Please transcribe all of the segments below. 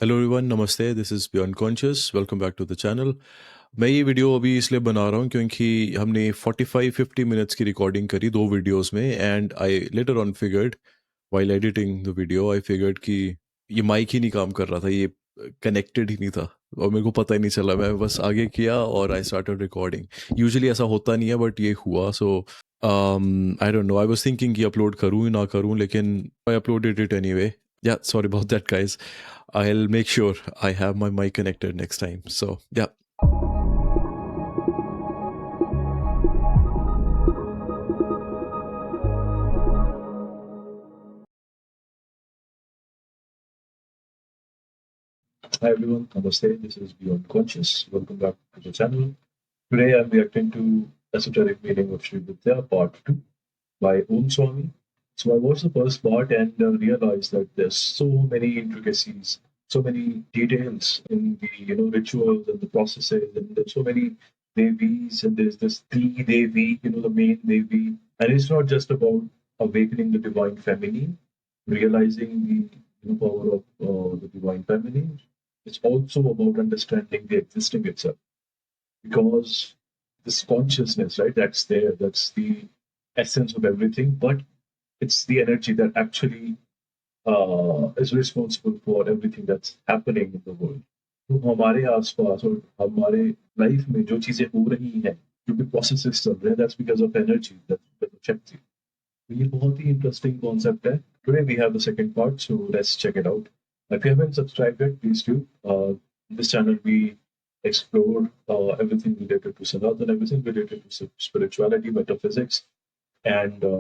Hello everyone, नमस्ते। This is beyond conscious. Welcome back to the channel. मैं ये video अभी इसलिए बना रहा हूँ क्योंकि हमने 45-50 मिनट्स की रिकॉर्डिंग करी 2 वीडियोस में, and I later on figured while editing the video, I figured कि ये माइक ही नहीं काम कर रहा था, ये कनेक्टेड ही नहीं था और मेरे को पता ही नहीं चला। मैं बस आगे किया और आई स्टार्टेड रिकॉर्डिंग। यूजुअली ऐसा होता नहीं है बट ये हुआ। So I don't know, I was thinking कि अपलोड करूँ ना करूँ, लेकिन I uploaded it anyway. Yeah, sorry about that, guys. I'll make sure I have my mic connected next time. So, yeah. Hi everyone, Namaste. This is Beyond Conscious. Welcome back to the channel. Today I'm reacting to Esoteric Meaning of Shri Vidya, Part 2 by Swami. So I watched the first part and realized that there's so many intricacies, so many details in the rituals and the processes, and there's so many devis, and there's this the devi, the main devi, and it's not just about awakening the divine feminine, realizing the power of the divine feminine. It's also about understanding the existing itself, because this consciousness, right? That's there. That's the essence of everything, but it's the energy that actually is responsible for everything that's happening in the world. तो हमारे आसपास और हमारे life में जो चीजें हो रही हैं, जो भी प्रोसेसेस चल रहे हैं, that's because of energy, that's because of Shakti. तो ये बहुत ही इंटरेस्टिंग कॉन्सेप्ट है. Today we have the second part, so let's check it out. If you haven't subscribed yet, please do. This channel we explore everything related to Sanat and everything related to spirituality, metaphysics, and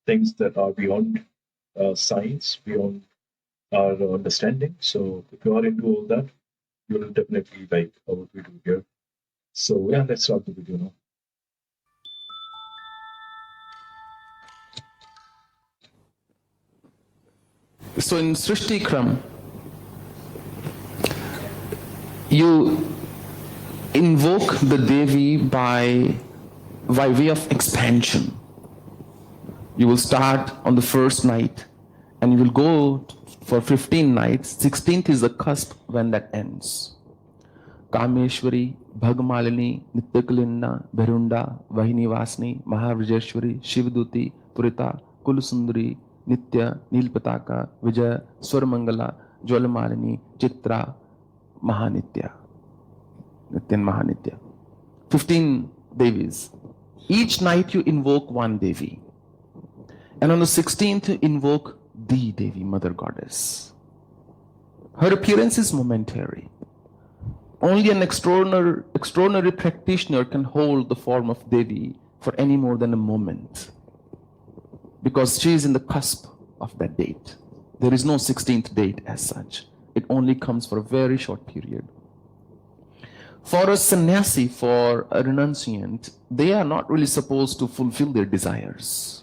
things that are beyond science, beyond our understanding. So if you are into all that, you will definitely like what we do here. So yeah, let's start the video now. So in Srishti Kram, you invoke the Devi by way of expansion. You will start on the first night and you will go for 15 nights. 16th is the cusp when that ends. Kameshwari, Bhagmalini, Nityakalina, Bharunda, Vahinivasni, Mahavrijeshwari, Shivduti, Purita, Kulusundari, Nitya, Nilpataka, Vijaya, Swarmangala, Jwalamalini, Chitra, Mahanitya. Nityan Mahanitya. 15 Devis. Each night you invoke one Devi. And on the 16th you invoke the Devi, Mother Goddess. Her appearance is momentary. Only an extraordinary practitioner can hold the form of Devi for any more than a moment, because she is in the cusp of that date. There is no 16th date as such. It only comes for a very short period. For a sannyasi, for a renunciant, they are not really supposed to fulfill their desires.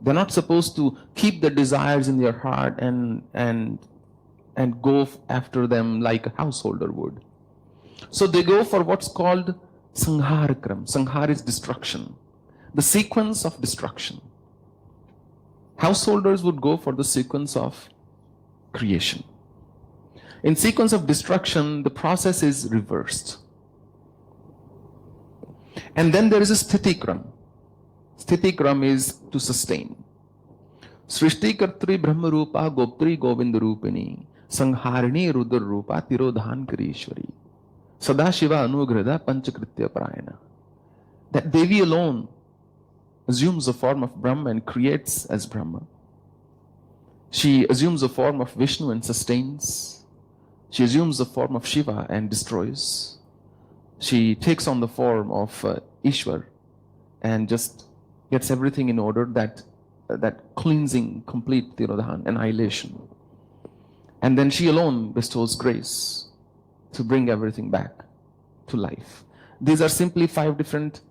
They're not supposed to keep the desires in their heart and go after them like a householder would. So they go for what's called Sangharakram. Sanghar is destruction, the sequence of destruction. Householders would go for the sequence of creation. In sequence of destruction, the process is reversed. And then there is a Sthiti-kram. Sthiti-kram is to sustain. Srishti Kartri Brahma Rupa Goptri Govinda Rupini Sangharini Rudra Rupa Tirodhan Karishwari Sadashiva Anugrada Panchakritya Parayana. That Devi alone assumes the form of Brahma and creates as Brahma. She assumes the form of Vishnu and sustains. She assumes the form of Shiva and destroys. She takes on the form of Ishwar and just gets everything in order, that cleansing, complete Tirodhan, annihilation. And then she alone bestows grace to bring everything back to life. These are simply 5 different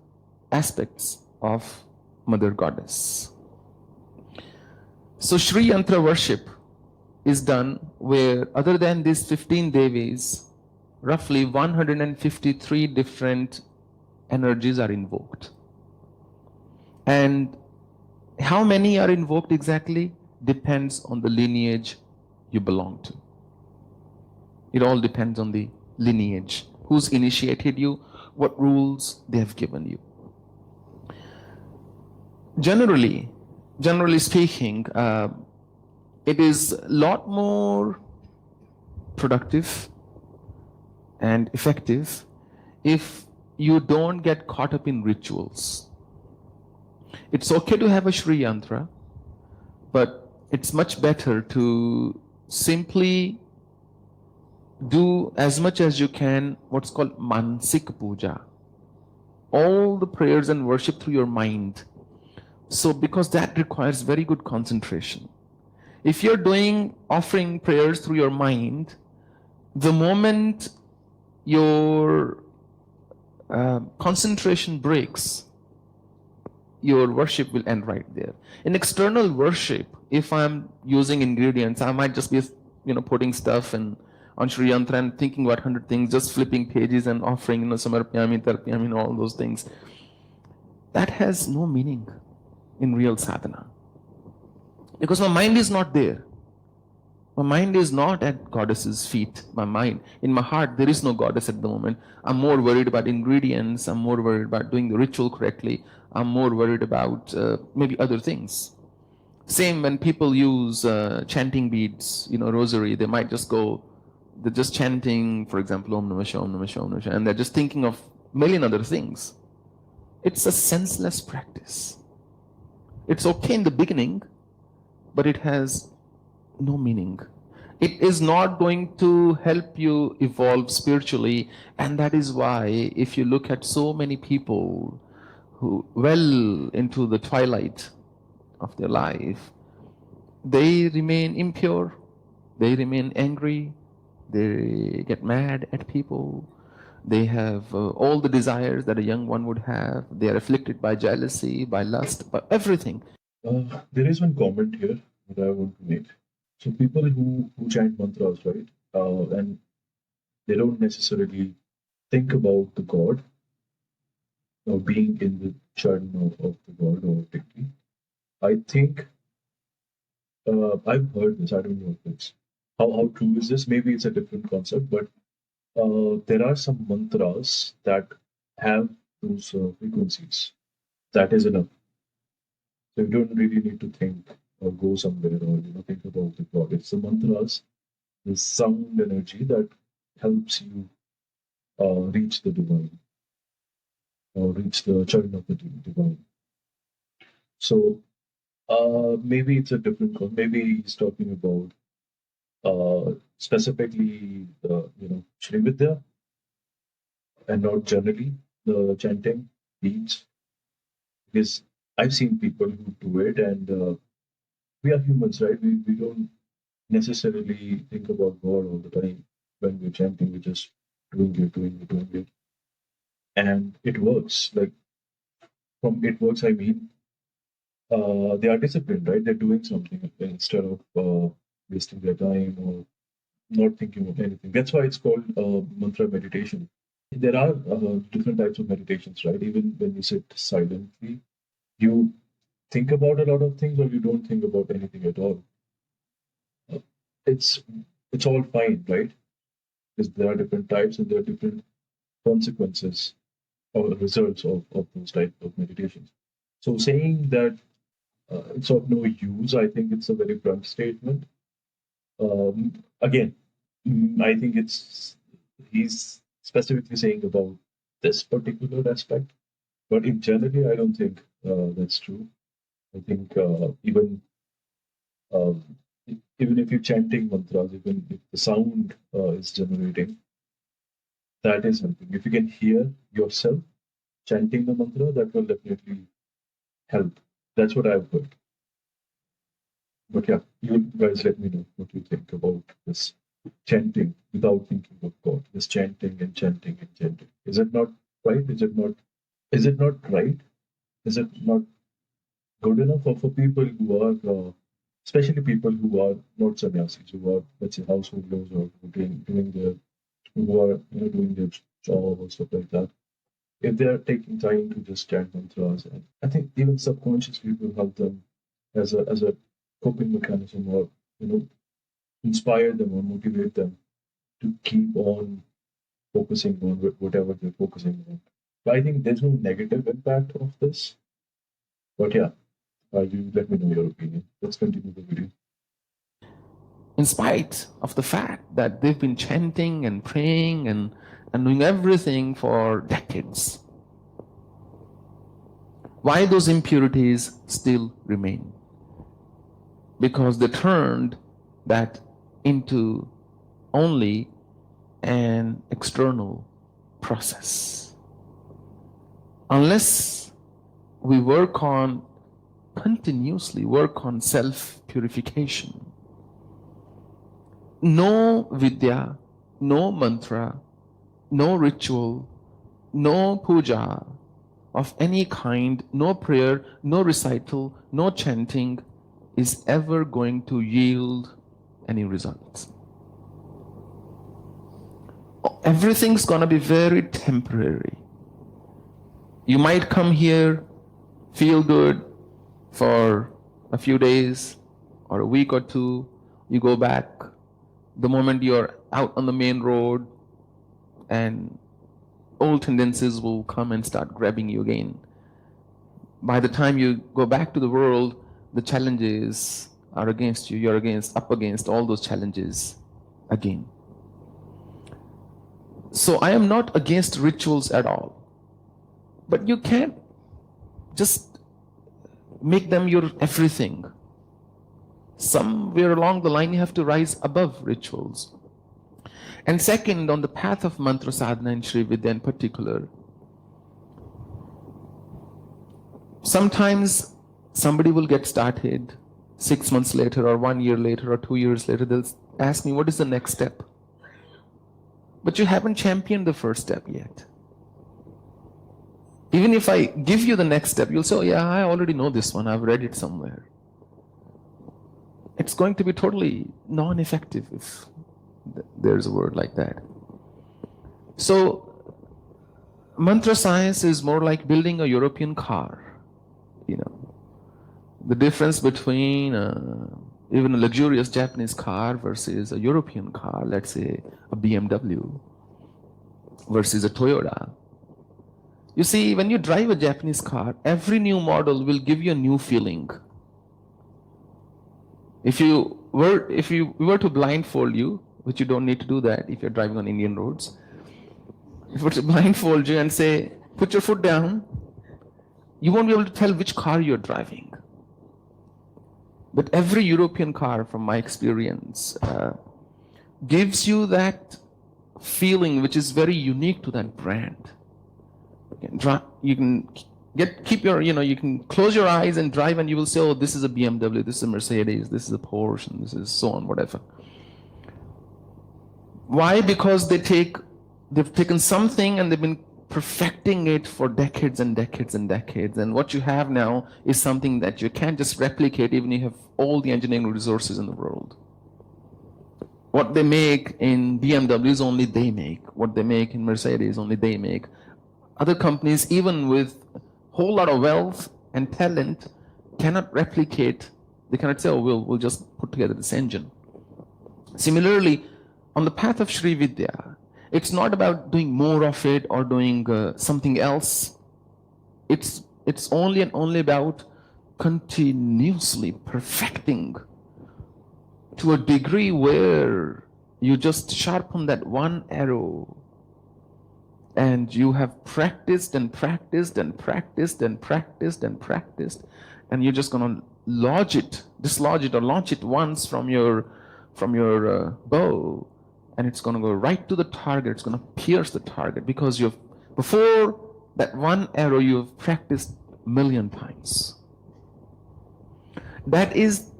aspects of Mother Goddess. So Shri Yantra worship is done where, other than these 15 Devis, roughly 153 different energies are invoked. And how many are invoked exactly depends on the lineage you belong to. It all depends on the lineage, who's initiated you, what rules they have given you. Generally speaking, it is a lot more productive and effective if you don't get caught up in rituals. It's okay to have a Shri Yantra, but it's much better to simply do as much as you can what's called Mansik Puja. All the prayers and worship through your mind. So, because that requires very good concentration. If you're doing offering prayers through your mind, the moment your concentration breaks, your worship will end right there. In external worship, if I'm using ingredients, I might just be, putting stuff and on Sri Yantra and thinking about 100 things, just flipping pages and offering, samarpyami, tarpyami, all those things. That has no meaning in real sadhana. Because my mind is not there. My mind is not at goddess's feet. My mind, in my heart, there is no goddess at the moment. I'm more worried about ingredients. I'm more worried about doing the ritual correctly. I'm more worried about maybe other things. Same when people use chanting beads, rosary, they might just go, they're just chanting, for example, Om Namah Shivaya, Om Namah Shivaya, Om Namah Shivaya, and they're just thinking of a million other things. It's a senseless practice. It's okay in the beginning, but it has no meaning. It is not going to help you evolve spiritually, and that is why if you look at so many people who well into the twilight of their life, they remain impure, they remain angry, they get mad at people, they have all the desires that a young one would have, they are afflicted by jealousy, by lust, by everything. There is one comment here that I want to make. So people who chant mantras, right, and they don't necessarily think about the god or being in the churn of the god or deity. I think I've heard this. I don't know if it's how true is this. Maybe it's a different concept, but there are some mantras that have those frequencies. That is enough. So you don't really need to think or go somewhere or think about the god. It's the mantras, the sound energy that helps you reach the divine or reach the churn of the divine. So maybe it's a different code. Maybe he's talking about specifically the Shri Vidya and not generally the chanting beads. Because I've seen people who do it, and we are humans, right? We don't necessarily think about God all the time when we're chanting. We're just doing it, and it works. Like from it works, I mean they are disciplined, right? They're doing something instead of wasting their time or not thinking of anything. That's why it's called mantra meditation. There are different types of meditations, right? Even when you sit silently, you think about a lot of things, or you don't think about anything at all. Uh, it's it's all fine, right? Because there are different types and there are different consequences or results of those types of meditations. So saying that it's of no use, I think it's a very blunt statement. Again, I think it's he's specifically saying about this particular aspect, but in generally, I don't think that's true. I think um, even if you're chanting mantras, even if the sound is generating, that is helping. If you can hear yourself chanting the mantra, that will definitely help. That's what I've heard. But yeah, you guys let me know what you think about this chanting without thinking of God. This chanting and chanting and chanting. Is it not right? Is it not right? Is it not good enough for people who are especially people who are not sannyasis, who are let's say householders or doing their who are doing their job or stuff like that. If they are taking time to just chant mantras, and I think even subconsciously will help them as a coping mechanism or inspire them or motivate them to keep on focusing on whatever they're focusing on. But I think there's no negative impact of this. But yeah, you let me know your opinion. Let's continue the video. In spite of the fact that they've been chanting and praying and doing everything for decades, why those impurities still remain? Because they turned that into only an external process. Unless we continuously work on self-purification, no vidya, no mantra, no ritual, no puja of any kind, no prayer, no recital, no chanting is ever going to yield any results. Everything's going to be very temporary. You might come here, feel good for a few days or a week or two, you go back. The moment you're out on the main road, and old tendencies will come and start grabbing you again. By the time you go back to the world, the challenges are against you. You're up against all those challenges again. So I am not against rituals at all. But you can't just make them your everything. Somewhere along the line, you have to rise above rituals. And second, on the path of mantra sadhana and Shri Vidya in particular, sometimes somebody will get started 6 months later or 1 year later or 2 years later, they'll ask me, what is the next step? But you haven't championed the first step yet. Even if I give you the next step, you'll say, oh yeah, I already know this one, I've read it somewhere. It's going to be totally non-effective if there's a word like that. So mantra science is more like building a European car. You know, the difference between even a luxurious Japanese car versus a European car, let's say a BMW versus a Toyota. You see, when you drive a Japanese car, every new model will give you a new feeling. If we were to blindfold you, which you don't need to do that if you're driving on Indian roads, if we were to blindfold you and say, put your foot down, you won't be able to tell which car you're driving. But every European car, from my experience, gives you that feeling which is very unique to that brand. You can close your eyes and drive and you will say, oh, this is a BMW, this is a Mercedes, this is a Porsche, and this is so on, whatever. Why? Because they've taken something and they've been perfecting it for decades and decades and decades. And what you have now is something that you can't just replicate even if you have all the engineering resources in the world. What they make in BMWs only they make. What they make in Mercedes only they make. Other companies, even with a whole lot of wealth and talent, cannot replicate. They cannot say, oh, we'll just put together this engine. Similarly, on the path of Shri Vidya, it's not about doing more of it or doing something else. It's only and only about continuously perfecting to a degree where you just sharpen that one arrow and you have practiced and practiced and practiced and practiced and practiced, and you're just going to dislodge it or launch it once from your bow, and it's going to go right to the target. It's going to pierce the target because before that one arrow you have practiced 1,000,000 times. That is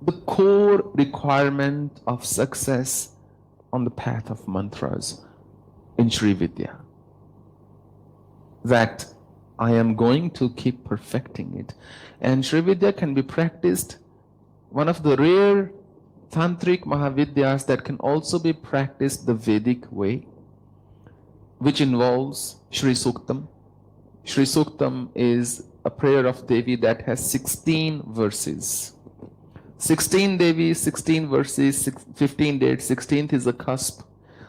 the core requirement of success on the path of mantras in Shri Vidya. That I am going to keep perfecting it. And Shri Vidya can be practiced, one of the rare tantric Mahavidyas that can also be practiced the Vedic way, which involves Shri Suktam. Shri Suktam is a prayer of Devi that has 16 verses. 16 Devis, 16 verses, 15 dates, 16th is a cusp.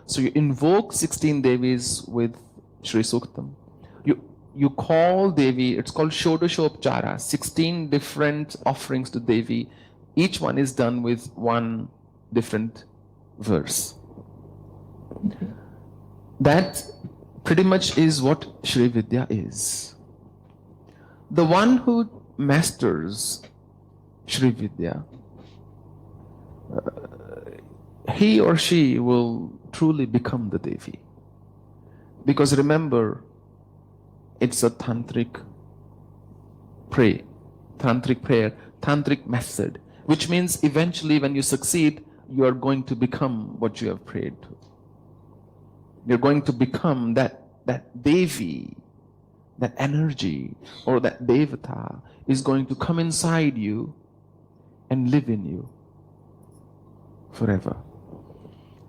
So you invoke 16 Devis with Shri Suktam. You call Devi, it's called Shodashopchara, 16 different offerings to Devi. Each one is done with one different verse. That pretty much is what Shri Vidya is. The one who masters Shri Vidya, he or she will truly become the Devi. Because remember, it's a tantric prayer, tantric method, which means eventually when you succeed, you are going to become what you have prayed to. You're going to become that Devi, that energy, or that Devata is going to come inside you and live in you forever.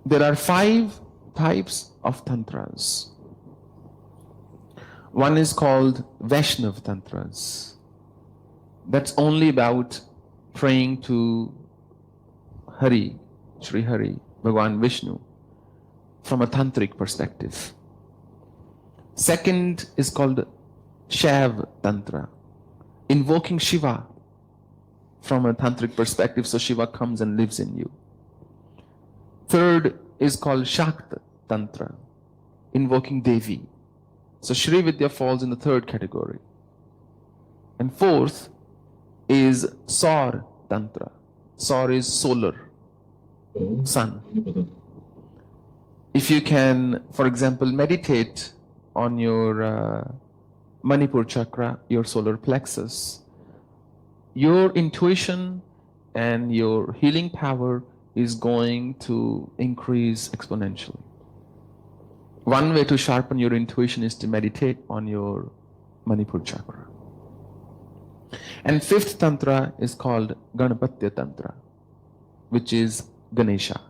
There are 5 types of tantras. One is called Vaishnav tantras. That's only about praying to Hari, Sri Hari, Bhagavan Vishnu, from a tantric perspective. Second is called Shaiv tantra, invoking Shiva from a tantric perspective, so Shiva comes and lives in you. Third is called Shakti tantra, invoking Devi. So Shri Vidya falls in the third category. And fourth is Saur tantra. Saur is solar, sun. If you can, for example, meditate on your Manipur chakra, your solar plexus, your intuition and your healing power is going to increase exponentially. One way to sharpen your intuition is to meditate on your Manipur chakra. And fifth tantra is called Ganapatya tantra, which is Ganesha,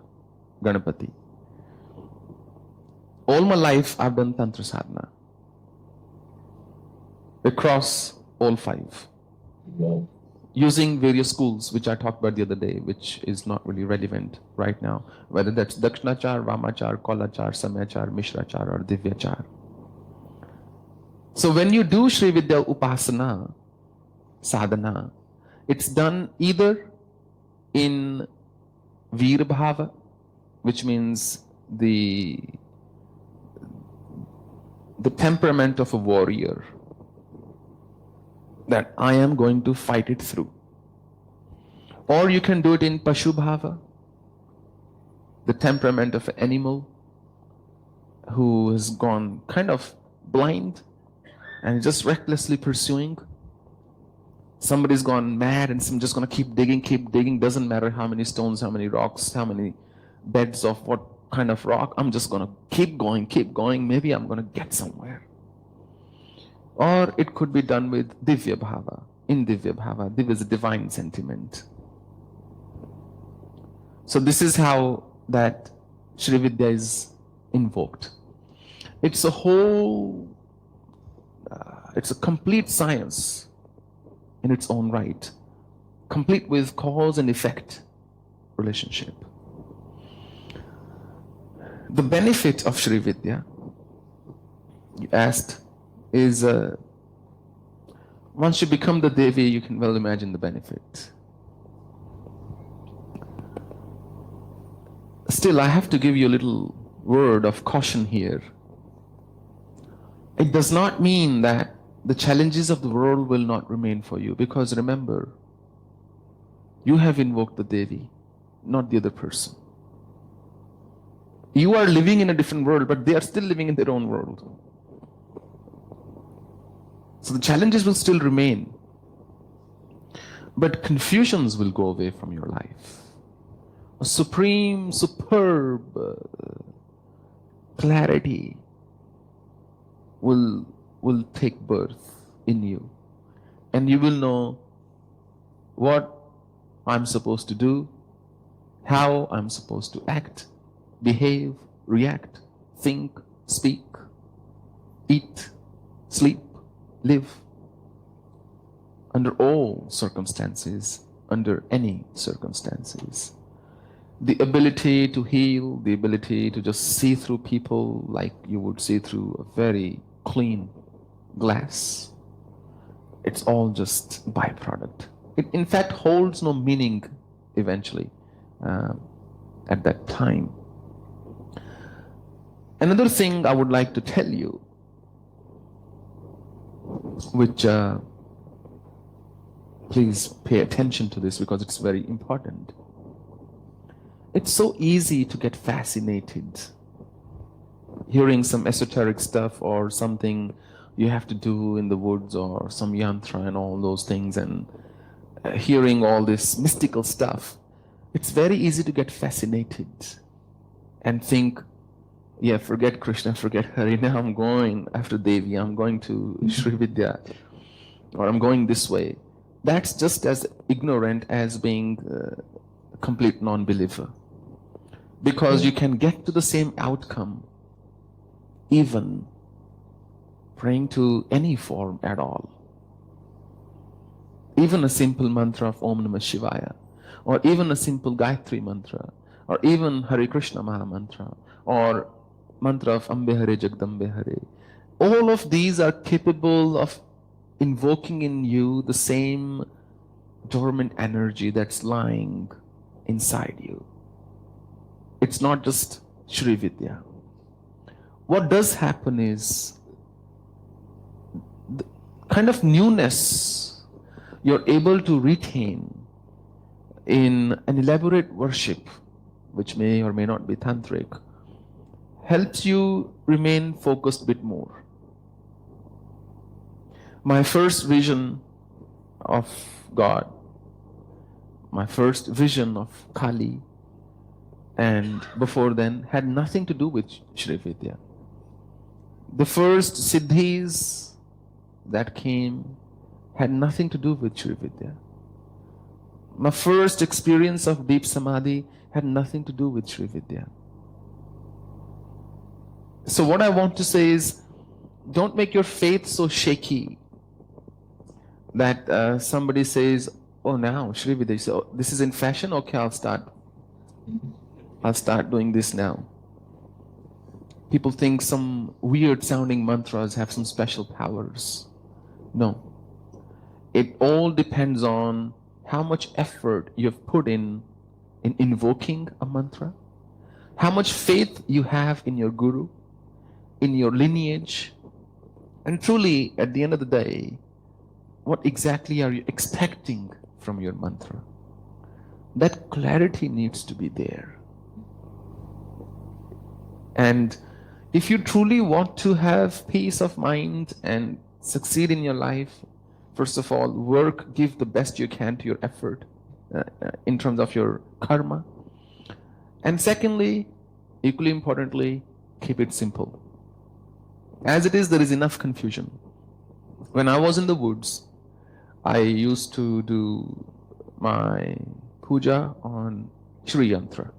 Ganapati. All my life I've done tantra sadhana across all 5. Wow. Using various schools, which I talked about the other day, which is not really relevant right now, whether that's Dakshinachar, Vamachar, Kolachar, Samyachar, Mishrachar, or Divyachar. So when you do Shri Vidya Upasana, sadhana, it's done either in Veer Bhava, which means the temperament of a warrior, that I am going to fight it through. Or you can do it in Pashu Bhava, the temperament of an animal who has gone kind of blind and just recklessly pursuing. Somebody's gone mad and I'm just going to keep digging, doesn't matter how many stones, how many rocks, how many beds of what kind of rock, I'm just going to keep going, maybe I'm going to get somewhere. Or it could be done with Divya Bhava. In Divya Bhava, Divya is a divine sentiment. So this is how that Shri Vidya is invoked. It's a whole, it's a complete science in its own right, complete with cause and effect relationship. The benefit of Shri Vidya, you asked, is once you become the Devi, you can well imagine the benefit. Still, I have to give you a little word of caution here. It does not mean that the challenges of the world will not remain for you, because remember, you have invoked the Devi, not the other person. You are living in a different world, but they are still living in their own world. So the challenges will still remain, but confusions will go away from your life. A supreme, superb clarity will take birth in you, and you will know what I'm supposed to do, how I'm supposed to act, behave, react, think, speak, eat, sleep, live under all circumstances under any circumstances. The ability to heal, the ability to just see through people like you would see through a very clean glass, it's all just byproduct. It in fact holds no meaning eventually at that time. Another thing I would like to tell you, which please pay attention to this because it's very important. It's so easy to get fascinated hearing some esoteric stuff or something you have to do in the woods or some yantra and all those things, and hearing all this mystical stuff. It's very easy to get fascinated and think, yeah, forget Krishna, forget Hari, now I'm going after Devi, I'm going to Shri Vidya, or I'm going this way. That's just as ignorant as being a complete non-believer, because you can get to the same outcome even praying to any form at all. Even a simple mantra of Om Namah Shivaya, or even a simple Gayatri mantra, or even Hare Krishna Maha Mantra, or mantra of Ambe Hare Jagdambe Hare. All of these are capable of invoking in you the same dormant energy that's lying inside you. It's not just Shri Vidya. What does happen is the kind of newness you're able to retain in an elaborate worship, which may or may not be tantric, helps you remain focused a bit more. My first vision of God, my first vision of Kali, and before then had nothing to do with Shri Vidya. The first siddhis that came had nothing to do with Shri Vidya. My first experience of deep samadhi had nothing to do with Shri Vidya. So what I want to say is, don't make your faith so shaky that somebody says, oh, now Shri Vidya, so this is in fashion, okay, I'll start doing this now. People think some weird sounding mantras have some special powers. No. It all depends on how much effort you've put in invoking a mantra, how much faith you have in your guru, in your lineage, and truly, at the end of the day, what exactly are you expecting from your mantra? That clarity needs to be there. And if you truly want to have peace of mind and succeed in your life, first of all, work, give the best you can to your effort in terms of your karma. And secondly, equally importantly, keep it simple. As it is, there is enough confusion. When I was in the woods, I used to do my puja on Shri Yantra.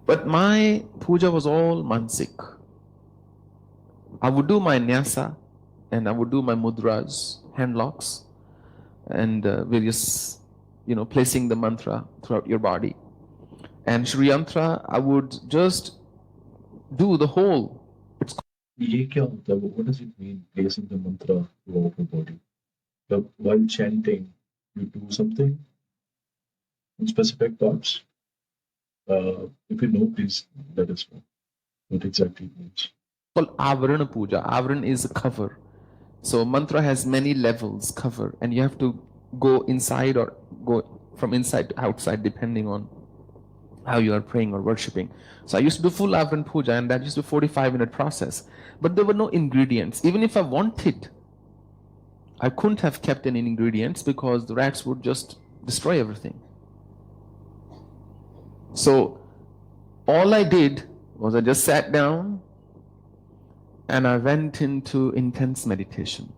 But my puja was all mansik. I would do my nyasa and I would do my mudras, hand locks, and various, placing the mantra throughout your body. And Shri Yantra, I would just do the whole. What does it mean, placing the mantra throughout your body? While chanting, you do something in specific parts? If you know, please let us know what exactly it means. Called Avarana Puja. Avaran is a cover. So mantra has many levels, cover, and you have to go inside or go from inside to outside depending on how you are praying or worshipping. So I used to do full Avaran Puja, and that used to be a 45-minute process. But there were no ingredients. Even if I wanted, I couldn't have kept any ingredients because the rats would just destroy everything. So all I did was I just sat down and I went into intense meditation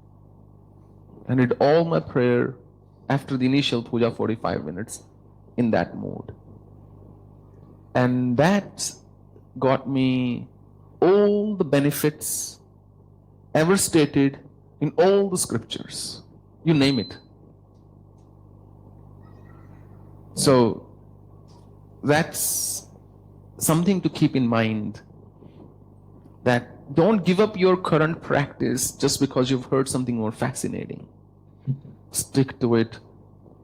and did all my prayer after the initial puja, 45 minutes, in that mode. And that got me all the benefits ever stated in all the scriptures. You name it. So that's something to keep in mind, that don't give up your current practice just because you've heard something more fascinating. Stick to it,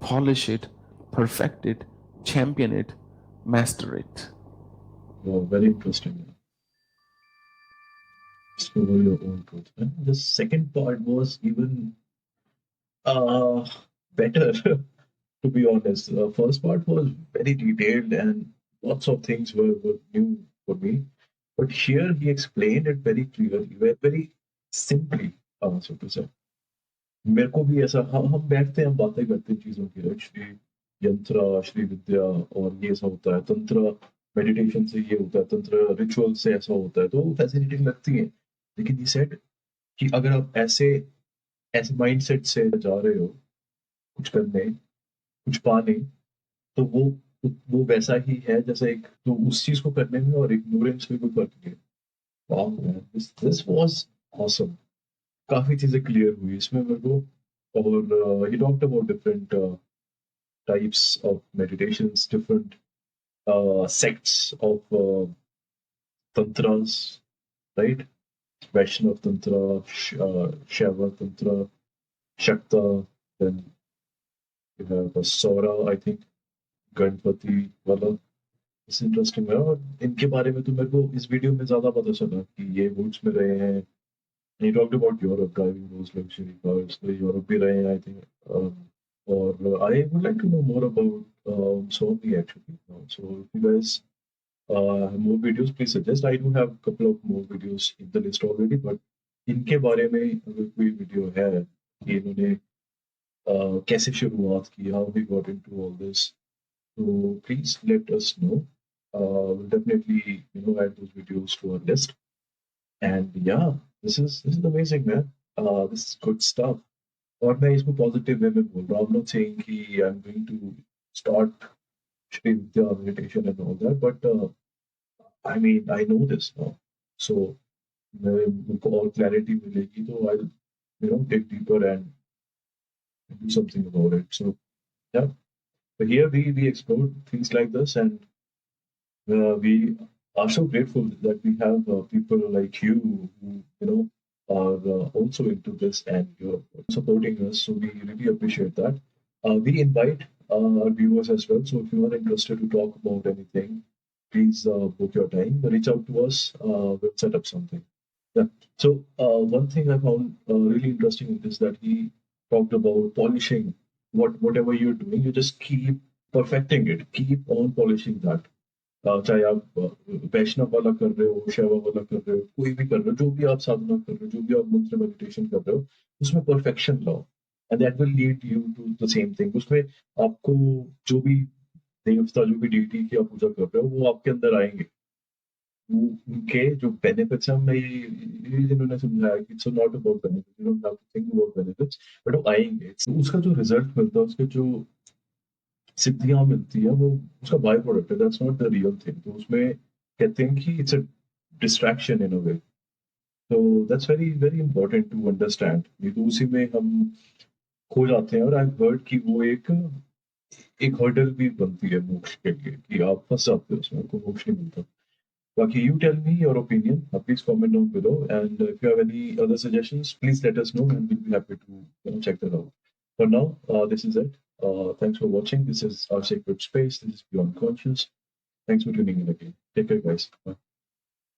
polish it, perfect it, champion it, master it. Wow, very interesting. Discover your own truth. And the second part was even better, to be honest. The first part was very detailed and lots of things were new for me. But here he explained it very clearly, very simply, so to say. मेरे को भी ऐसा हम बैठते हैं हम बातें करते हैं चीजों की राइट श्री यंत्र श्री विद्या और ये ऐसा होता है तंत्र मेडिटेशन से ये होता है तंत्र रिचुअल से ऐसा होता है तो फैसिनेटिंग लगती है लेकिन ये सेट कि अगर आप ऐसे ऐसे माइंडसेट से जा रहे हो कुछ करने कुछ पाने तो वो वैसा ही है जैसा एक तो उस चीज को करने में और इग्नोरेंस में कोई फर्क नहीं है wow man this was awesome काफी चीजें क्लियर हुई इसमें मेरे को और he talked about different types of meditations, different sects of tantras, right? Vaishnav tantra, Shaiva tantra, Shakta, then you have Saura, I think, Ganpati wala. It's interesting है और इनके बारे में तो मेरे को इस वीडियो में ज्यादा पता चला कि ये वुड्स में रहे हैं. And he talked about Europe, driving those luxury cars. तो यूरोप भी रहे हैं, I think. Or I would like to know more about Swami actually. So if you guys have more videos, please suggest. I do have a couple of more videos in the list already, but इनके बारे में अगर कोई video है कि इन्होंने कैसे शुरुआत की, how we got into all this, so please let us know. We'll definitely add those videos to our list. And yeah, this is amazing, man. This is good stuff. और मैं इसको पॉजिटिव वे में बोल रहा हूँ. I'm not saying कि I'm going to start Shri Vidya meditation and all that, but I mean I know this now. So मुझको और clarity मिलेगी तो I'll dig deeper and do something about it. So yeah, but here we explored things like this, and we are so grateful that we have people like you who are also into this and you're supporting us. So we really appreciate that. We invite our viewers as well. So if you are interested to talk about anything, please book your time. Reach out to us. We'll set up something. Yeah. So one thing I found really interesting is that he talked about polishing whatever you're doing. You just keep perfecting it. Keep on polishing that. चाहे आप वैष्णव वाला कर रहे हो, शैवा वाला कर रहे हो, कोई भी कर रहे हो, जो भी आप साधना कर रहे हो, जो भी आप मंत्र मेडिटेशन कर रहे हो, उसमें परफेक्शन लाओ and that will lead you to the same thing. उसमें आपको जो भी देवता जो भी डिटी की आप पूजा कर रहे हो वो आपके अंदर आएंगे. उनके जो बेनिफिट्स हैं मैं ये जिन्होंने समझाया कि it's not about benefit, you don't have to think about benefits, but वो आएंगे. उसका जो रिजल्ट मिलता है, उसके जो सिद्धियां मिलती है, वो उसका बाय प्रोडक्ट है. That's not the real thing. तो उसमें कहते हैं कि it's a distraction in a way. तो that's very very important to understand. ये तो उसी में हम खो जाते हैं. और आई हर्ड कि वो एक हर्डल भी बनती है मोक्ष के लिए, कि आप फंस जाते हो उसमें, आपको मोक्ष नहीं मिलता. Baki, you tell me your opinion. Please comment down below. And if you have any other suggestions, please let us know, and we'll be happy to check that out. For now, this is it. Thanks for watching. This is our sacred space. This is Beyond Conscious. Thanks for tuning in again. Take care, guys. Bye.